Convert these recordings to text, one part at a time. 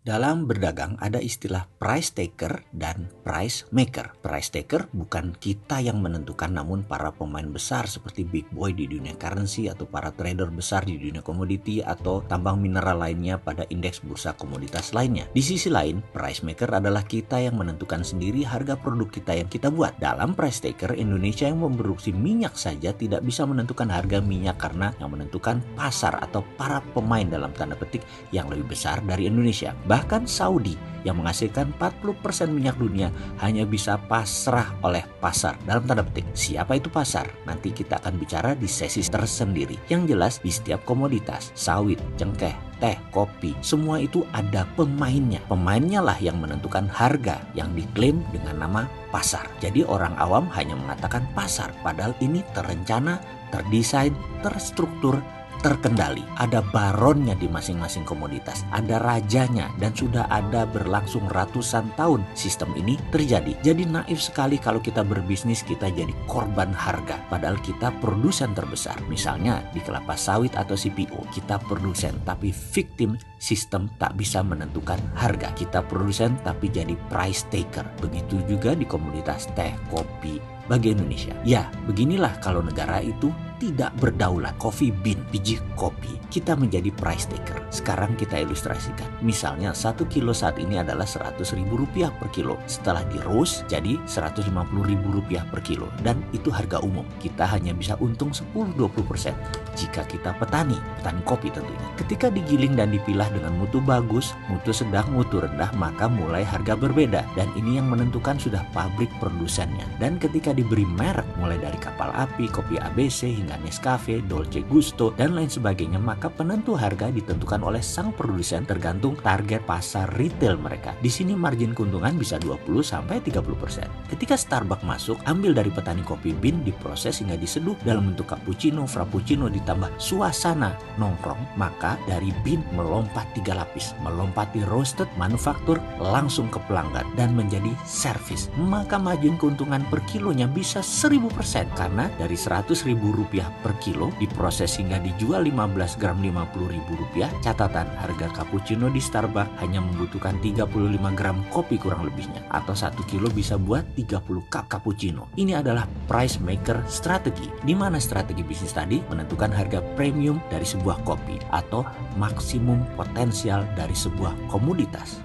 Dalam berdagang ada istilah price taker dan price maker. Price taker bukan kita yang menentukan, namun para pemain besar seperti big boy di dunia currency atau para trader besar di dunia komoditi atau tambang mineral lainnya pada indeks bursa komoditas lainnya. Di sisi lain, price maker adalah kita yang menentukan sendiri harga produk kita yang kita buat. Dalam price taker, Indonesia yang memproduksi minyak saja tidak bisa menentukan harga minyak karena yang menentukan pasar atau para pemain dalam tanda petik yang lebih besar dari Indonesia. Bahkan Saudi yang menghasilkan 40% minyak dunia hanya bisa pasrah oleh pasar. Dalam tanda petik, siapa itu pasar? Nanti kita akan bicara di sesi tersendiri. Yang jelas di setiap komoditas, sawit, cengkeh, teh, kopi, semua itu ada pemainnya. Pemainnya lah yang menentukan harga yang diklaim dengan nama pasar. Jadi orang awam hanya mengatakan pasar, padahal ini terencana, terdesain, terstruktur, terkendali. Ada baronnya di masing-masing komoditas, ada rajanya, dan sudah ada berlangsung ratusan tahun sistem ini terjadi. Jadi naif sekali kalau kita berbisnis kita jadi korban harga, padahal kita produsen terbesar. Misalnya di kelapa sawit atau CPO, kita produsen tapi victim sistem tak bisa menentukan harga. Kita produsen tapi jadi price taker. Begitu juga di komoditas teh, kopi, bagi Indonesia. Ya, beginilah kalau negara itu tidak berdaulat. Coffee bean, biji kopi, kita menjadi price taker. Sekarang kita ilustrasikan. Misalnya 1 kilo saat ini adalah Rp100.000 per kilo. Setelah di roast jadi Rp150.000 per kilo. Dan itu harga umum. Kita hanya bisa untung 10-20% jika kita petani kopi tentunya. Ketika digiling dan dipilah dengan mutu bagus, mutu sedang, mutu rendah, maka mulai harga berbeda. Dan ini yang menentukan sudah pabrik produsennya. Dan ketika diberi merek mulai dari kapal api, kopi ABC hingga Nescafe, Dolce Gusto dan lain sebagainya, maka penentu harga ditentukan oleh sang produsen tergantung target pasar retail mereka. Di sini margin keuntungan bisa 20-30%. Ketika Starbucks masuk, ambil dari petani kopi bean, diproses hingga diseduh dalam bentuk cappuccino, frappuccino ditambah suasana nongkrong, maka dari bean melompat 3 lapis, melompati roasted, manufaktur, langsung ke pelanggan dan menjadi service. Maka margin keuntungan per kilonya bisa 1000% karena dari Rp100.000 per kilo diproses hingga dijual 15 gram Rp50.000. Catatan, harga cappuccino di Starbucks hanya membutuhkan 35 gram kopi kurang lebihnya, atau 1 kilo bisa buat 30 cup cappuccino. Ini adalah price maker strategi, di mana strategi bisnis tadi menentukan harga premium dari sebuah kopi atau maksimum potensial dari sebuah komoditas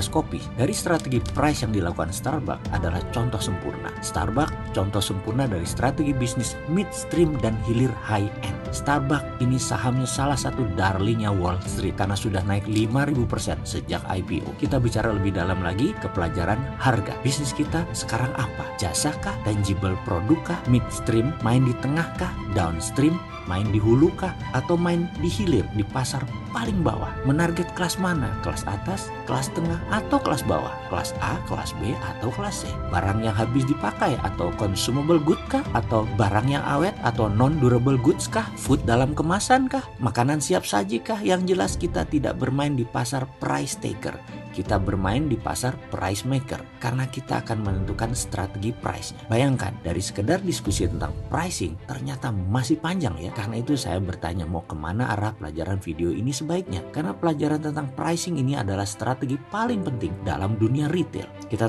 kopi. Dari strategi price yang dilakukan Starbucks adalah contoh sempurna. Starbucks contoh sempurna dari strategi bisnis midstream dan hilir high end. Starbucks ini sahamnya salah satu darlingnya Wall Street karena sudah naik 5.000% sejak IPO. Kita bicara lebih dalam lagi ke pelajaran harga. Bisnis kita sekarang apa? Jasa kah? Tangible produk kah? Midstream, main di tengah kah? Downstream, main di hulu kah? Atau main di hilir, di pasar paling bawah? Menarget kelas mana? Kelas atas, kelas tengah, atau kelas bawah? Kelas A, kelas B, atau kelas C? Barang yang habis dipakai atau consumable good kah? Atau barang yang awet atau non-durable goods kah? Food dalam kemasan kah? Makanan siap saji kah? Yang jelas kita tidak bermain di pasar price taker. Kita bermain di pasar price maker karena kita akan menentukan strategi price-nya. Bayangkan, dari sekedar diskusi tentang pricing ternyata masih panjang ya. Karena itu saya bertanya mau kemana arah pelajaran video ini sebaiknya. Karena pelajaran tentang pricing ini adalah strategi paling penting dalam dunia retail. Kita